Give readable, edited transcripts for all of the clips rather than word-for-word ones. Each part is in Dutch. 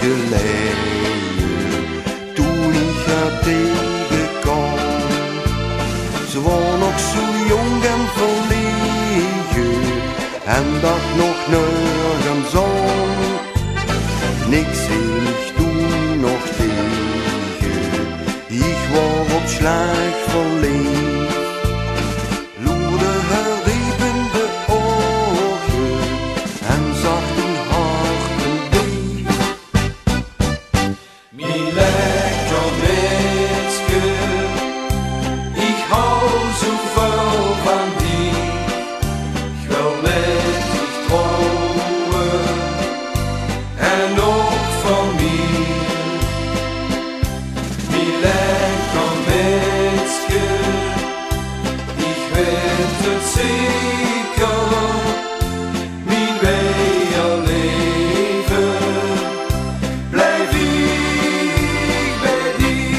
geleden, toen ik haar tegenkwam. Ze was nog zo jong en verlegen, en dat nog nergens aan. Niks heen ik toen nog tegen, ik was op slag verleefd. Loerde haar diep in de ogen en zag toen harten diep. Mijn lekker meisje, ik hou zo veel van die. Ik wil met dich trouwen en ook van mij. Mijn lekker meisje, ik weet het zeker, mijn hele leven blijf ik bij die.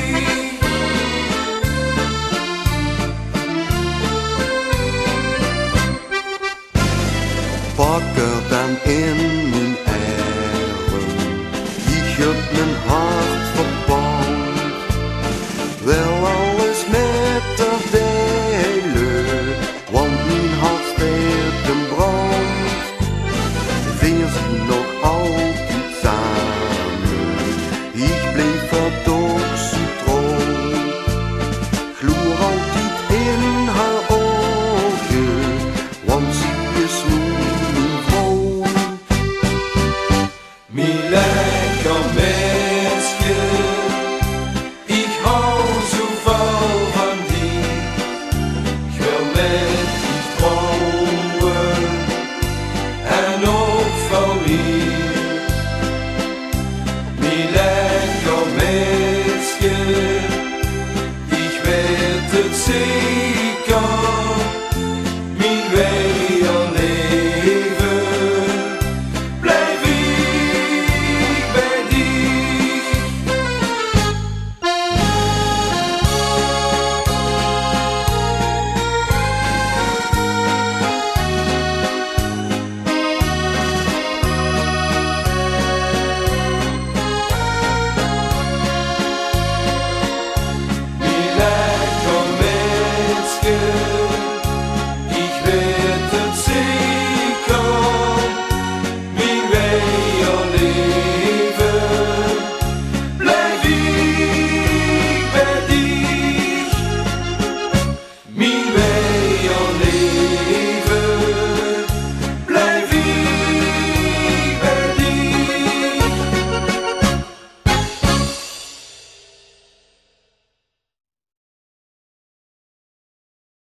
Pak er dan in mijn